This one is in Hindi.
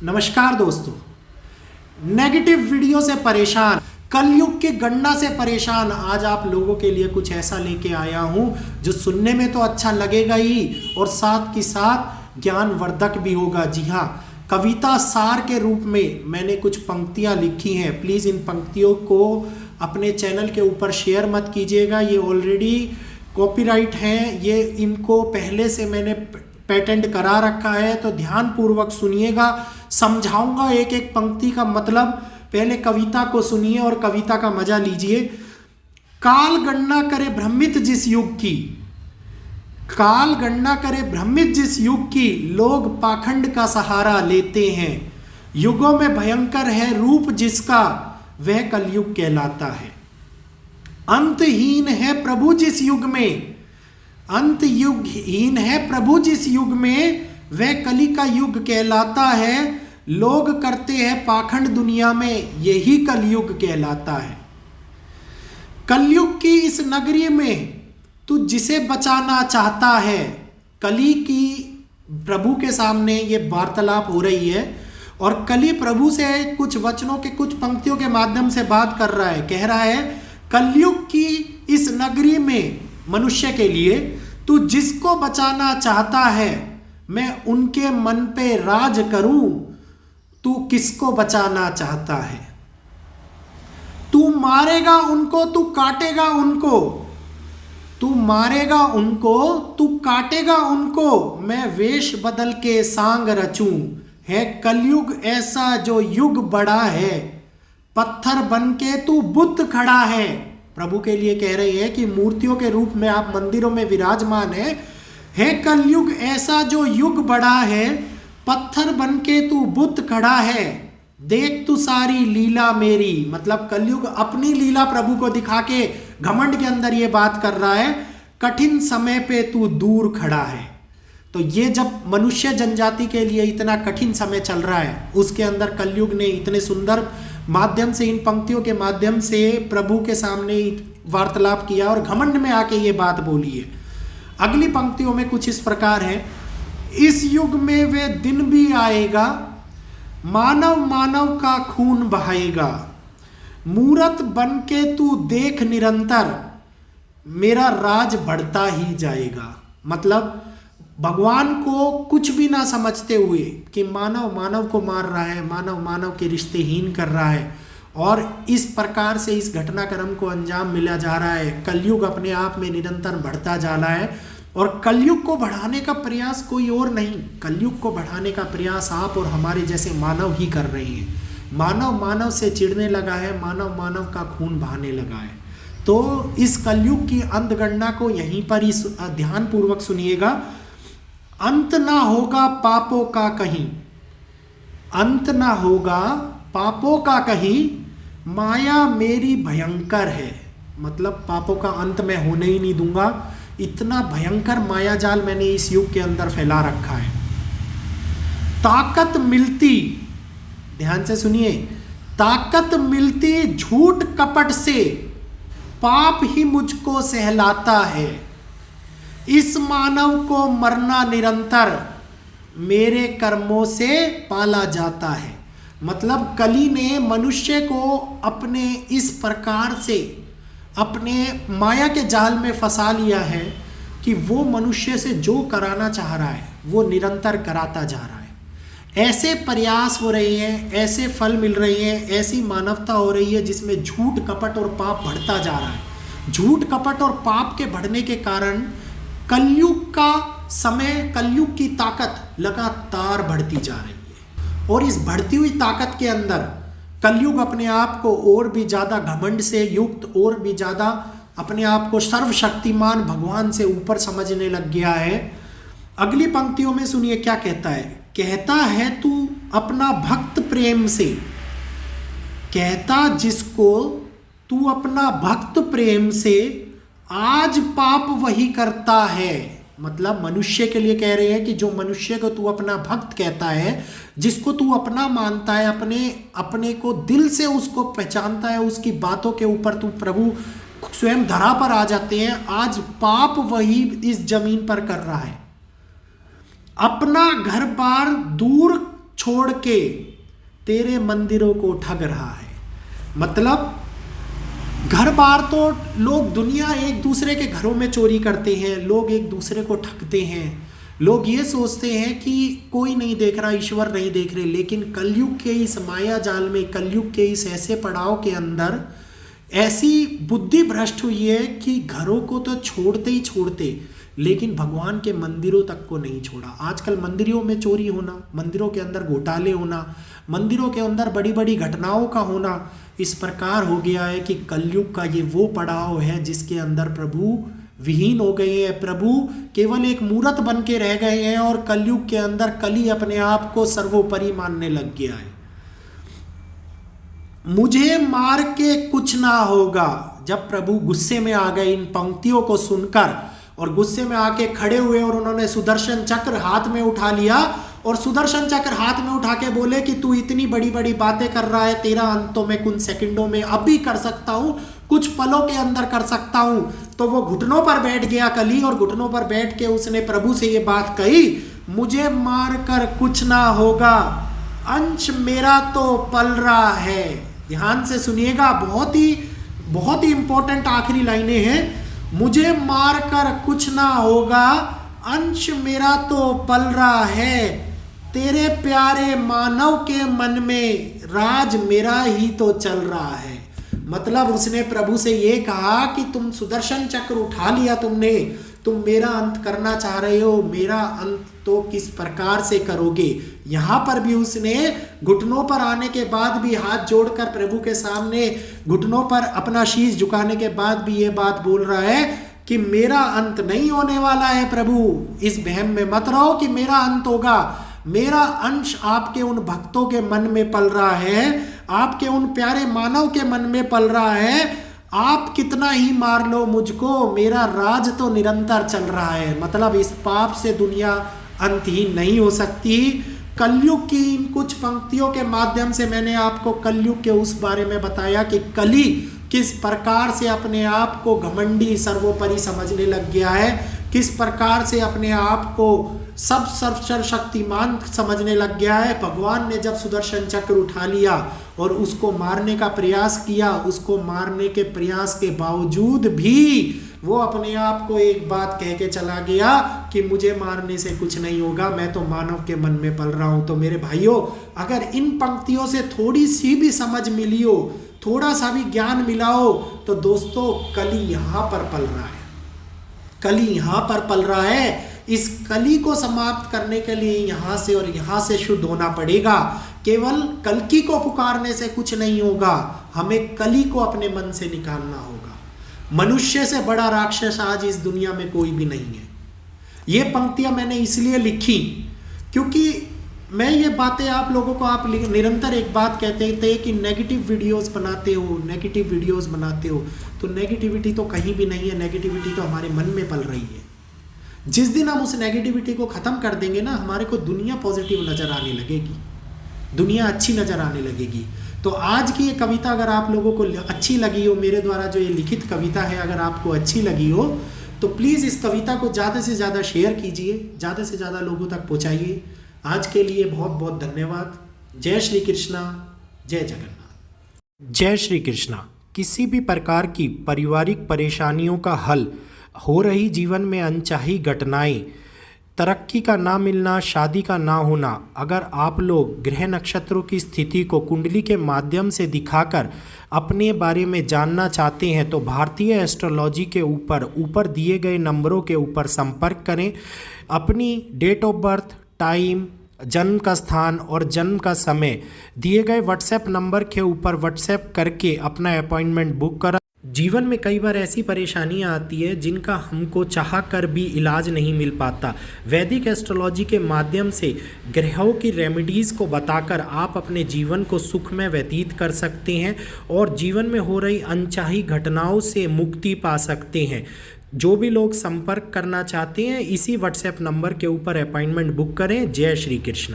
नमस्कार दोस्तों, नेगेटिव वीडियो से परेशान, कलयुग की गणना से परेशान, आज आप लोगों के लिए कुछ ऐसा लेके आया हूं जो सुनने में तो अच्छा लगेगा ही और साथ ही साथ ज्ञानवर्धक भी होगा। जी हाँ, कविता सार के रूप में मैंने कुछ पंक्तियां लिखी हैं। प्लीज़ इन पंक्तियों को अपने चैनल के ऊपर शेयर मत कीजिएगा, ये ऑलरेडी कॉपीराइट हैं, ये इनको पहले से मैंने पेटेंट करा रखा है। तो ध्यान पूर्वक सुनिएगा, समझाऊंगा एक एक पंक्ति का मतलब। पहले कविता को सुनिए और कविता का मजा लीजिए। काल गणना करे भ्रमित जिस युग की, काल गणना करे भ्रमित जिस युग की, लोग पाखंड का सहारा लेते हैं। युगों में भयंकर है रूप जिसका, वह कलयुग कहलाता है। अंतहीन है प्रभु जिस युग में, अंत युगहीन है प्रभु जिस युग में, वह कली का युग कहलाता है। लोग करते हैं पाखंड दुनिया में, यही कलयुग कहलाता है। कलयुग की इस नगरी में तू जिसे बचाना चाहता है, कली की प्रभु के सामने ये वार्तालाप हो रही है और कली प्रभु से कुछ वचनों के कुछ पंक्तियों के माध्यम से बात कर रहा है। कह रहा है कलयुग की इस नगरी में मनुष्य के लिए तू जिसको बचाना चाहता है, मैं उनके मन पे राज करूं। तू किसको बचाना चाहता है? तू मारेगा उनको, तू काटेगा उनको, तू मारेगा उनको, तू काटेगा उनको, मैं वेश बदल के सांग रचूं। है कलयुग ऐसा जो युग बड़ा है, पत्थर बन के तू बुद्ध खड़ा है। प्रभु के लिए कह रही है कि मूर्तियों के रूप में आप मंदिरों में विराजमान है कलयुग ऐसा जो युग बड़ा है, पत्थर बन के तू बुद्ध खड़ा है। देख तू सारी लीला मेरी, मतलब कलयुग अपनी लीला प्रभु को दिखा के घमंड के अंदर ये बात कर रहा है। कठिन समय पे तू दूर खड़ा है। तो ये जब मनुष्य जनजाति के लिए इतना कठिन समय चल रहा है, उसके अंदर कलयुग ने इतने सुंदर माध्यम से, इन पंक्तियों के माध्यम से प्रभु के सामने वार्तालाप किया और घमंड में आके ये बात बोली है। अगली पंक्तियों में कुछ इस प्रकार है। इस युग में वे दिन भी आएगा, मानव मानव का खून बहाएगा। मूरत बन के तू देख निरंतर, मेरा राज बढ़ता ही जाएगा। मतलब भगवान को कुछ भी ना समझते हुए कि मानव मानव को मार रहा है, मानव मानव के रिश्ते हीन कर रहा है और इस प्रकार से इस घटनाक्रम को अंजाम मिला जा रहा है। कलयुग अपने आप में निरंतर बढ़ता जा रहा है और कलयुग को बढ़ाने का प्रयास कोई और नहीं, कलयुग को बढ़ाने का प्रयास आप और हमारे जैसे मानव ही कर रहे हैं। मानव मानव से चिढ़ने लगा है, मानव मानव का खून बहाने लगा है। तो इस कलयुग की अंतगणना को यहीं पर इस ध्यान पूर्वक सुनिएगा। अंत ना होगा पापों का कहीं, अंत ना होगा पापों का कहीं, माया मेरी भयंकर है। मतलब पापों का अंत मैं होने ही नहीं दूंगा, इतना भयंकर माया जाल मैंने इस युग के अंदर फैला रखा है। ताकत मिलती, ध्यान से सुनिए, ताकत मिलती झूठ कपट से, पाप ही मुझको सहलाता है। इस मानव को मरना निरंतर, मेरे कर्मों से पाला जाता है। मतलब कली ने मनुष्य को अपने इस प्रकार से अपने माया के जाल में फंसा लिया है कि वो मनुष्य से जो कराना चाह रहा है वो निरंतर कराता जा रहा है। ऐसे प्रयास हो रहे हैं, ऐसे फल मिल रहे हैं, ऐसी मानवता हो रही है जिसमें झूठ कपट और पाप बढ़ता जा रहा है। झूठ कपट और पाप के बढ़ने के कारण कलयुग का समय, कलयुग की ताकत लगातार बढ़ती जा रही है और इस बढ़ती हुई ताकत के अंदर कलयुग अपने आप को और भी ज़्यादा घमंड से युक्त, और भी ज़्यादा अपने आप को सर्वशक्तिमान भगवान से ऊपर समझने लग गया है। अगली पंक्तियों में सुनिए क्या कहता है। कहता है तू अपना भक्त प्रेम से, कहता जिसको तू अपना भक्त प्रेम से, आज पाप वही करता है। मतलब मनुष्य के लिए कह रहे हैं कि जो मनुष्य को तू अपना भक्त कहता है, जिसको तू अपना मानता है, अपने को दिल से उसको पहचानता है, उसकी बातों के ऊपर तू प्रभु स्वयं धरा पर आ जाते हैं, आज पाप वही इस जमीन पर कर रहा है। अपना घर बार दूर छोड़ के तेरे मंदिरों को ठग रहा है। मतलब घर बार तो लोग, दुनिया एक दूसरे के घरों में चोरी करते हैं, लोग एक दूसरे को ठगते हैं, लोग ये सोचते हैं कि कोई नहीं देख रहा, ईश्वर नहीं देख रहे। लेकिन कलयुग के इस माया जाल में, कलयुग के इस ऐसे पड़ाव के अंदर ऐसी बुद्धि भ्रष्ट हुई है कि घरों को तो छोड़ते ही छोड़ते, लेकिन भगवान के मंदिरों तक को नहीं छोड़ा। आजकल मंदिरों में चोरी होना, मंदिरों के अंदर घोटाले होना, मंदिरों के अंदर बड़ी बड़ी घटनाओं का होना इस प्रकार हो गया है कि कलयुग का ये वो पड़ाव है जिसके अंदर प्रभु विहीन हो गए हैं। प्रभु केवल एक मूर्त बन के रह गए हैं और कलयुग के अंदर कली अपने आप को सर्वोपरि मानने लग गया है। मुझे मार के कुछ ना होगा। जब प्रभु गुस्से में आ गए इन पंक्तियों को सुनकर और गुस्से में आके खड़े हुए और उन्होंने सुदर्शन चक्र हाथ में उठा लिया और सुदर्शन चक्र हाथ में उठा के बोले कि तू इतनी बड़ी बड़ी बातें कर रहा है, तेरा अंत तो मैं कुछ सेकंडों में अभी कर सकता हूं, कुछ पलों के अंदर कर सकता हूं। तो वो घुटनों पर बैठ गया कली और घुटनों पर बैठ के उसने प्रभु से ये बात कही, मुझे मार कर कुछ ना होगा, अंश मेरा तो पल रहा है। ध्यान से सुनिएगा, बहुत ही इंपॉर्टेंट आखिरी लाइनें हैं। मुझे मार कर कुछ ना होगा, अंश मेरा तो पल रहा है, तेरे प्यारे मानव के मन में राज मेरा ही तो चल रहा है। मतलब उसने प्रभु से ये कहा कि तुम सुदर्शन चक्र उठा लिया तुमने, तुम मेरा अंत करना चाह रहे हो, मेरा अंत तो किस प्रकार से करोगे। यहां पर भी उसने घुटनों पर आने के बाद भी हाथ जोड़कर प्रभु के सामने घुटनों पर अपना शीश झुकाने के बाद भी ये बात बोल रहा है कि मेरा अंत नहीं होने वाला है। प्रभु इस वहम में मत रहो कि मेरा अंत होगा, मेरा अंश आपके उन भक्तों के मन में पल रहा है, आपके उन प्यारे मानव के मन में पल रहा है। आप कितना ही मार लो मुझको, मेरा राज तो निरंतर चल रहा है। मतलब इस पाप से दुनिया अंतहीन नहीं हो सकती। कलयुग की इन कुछ पंक्तियों के माध्यम से मैंने आपको कलयुग के उस बारे में बताया कि कली किस प्रकार से अपने आप को घमंडी सर्वोपरि समझने लग गया है, किस प्रकार से अपने आप को सब सर्वशक्तिमान समझने लग गया है। भगवान ने जब सुदर्शन चक्र उठा लिया और उसको मारने का प्रयास किया, उसको मारने के प्रयास के बावजूद भी वो अपने आप को एक बात कह के चला गया कि मुझे मारने से कुछ नहीं होगा, मैं तो मानव के मन में पल रहा हूं। तो मेरे भाइयों, अगर इन पंक्तियों से थोड़ी सी भी समझ मिली हो, थोड़ा सा भी ज्ञान मिला हो, तो दोस्तों कली यहां पर पल रहा है, कली यहां पर पल रहा है। इस कली को समाप्त करने के लिए यहां से और यहां से शुद्ध होना पड़ेगा। केवल कल्कि को पुकारने से कुछ नहीं होगा, हमें कली को अपने मन से निकालना होगा। मनुष्य से बड़ा राक्षस आज इस दुनिया में कोई भी नहीं है। ये पंक्तियां मैंने इसलिए लिखी क्योंकि मैं ये बातें आप लोगों को, आप निरंतर एक बात कहते थे कि नेगेटिव वीडियोस बनाते हो, नेगेटिव वीडियोस बनाते हो, तो नेगेटिविटी तो कहीं भी नहीं है, नेगेटिविटी तो हमारे मन में पल रही है। जिस दिन हम उस नेगेटिविटी को ख़त्म कर देंगे ना, हमारे को दुनिया पॉजिटिव नज़र आने लगेगी, दुनिया अच्छी नज़र आने लगेगी। तो आज की ये कविता अगर आप लोगों को अच्छी लगी हो, मेरे द्वारा जो ये लिखित कविता है अगर आपको अच्छी लगी हो, तो प्लीज़ इस कविता को ज़्यादा से ज़्यादा शेयर कीजिए, ज़्यादा से ज़्यादा लोगों तक पहुँचाइए। आज के लिए बहुत बहुत धन्यवाद। जय श्री कृष्णा, जय जगन्नाथ। जय श्री कृष्णा। किसी भी प्रकार की पारिवारिक परेशानियों का हल, हो रही जीवन में अनचाही घटनाएं, तरक्की का ना मिलना, शादी का ना होना, अगर आप लोग ग्रह नक्षत्रों की स्थिति को कुंडली के माध्यम से दिखाकर अपने बारे में जानना चाहते हैं तो भारतीय एस्ट्रोलॉजी के ऊपर दिए गए नंबरों के ऊपर संपर्क करें। अपनी डेट ऑफ बर्थ, टाइम, जन्म का स्थान और जन्म का समय दिए गए व्हाट्सएप नंबर के ऊपर व्हाट्सएप करके अपना अपॉइंटमेंट बुक करा। जीवन में कई बार ऐसी परेशानियां आती है जिनका हमको चाह कर भी इलाज नहीं मिल पाता। वैदिक एस्ट्रोलॉजी के माध्यम से ग्रहों की रेमेडीज़ को बताकर आप अपने जीवन को सुखमय व्यतीत कर सकते हैं और जीवन में हो रही अनचाही घटनाओं से मुक्ति पा सकते हैं। जो भी लोग संपर्क करना चाहते हैं इसी व्हाट्सएप नंबर के ऊपर अपॉइंटमेंट बुक करें। जय श्री कृष्ण।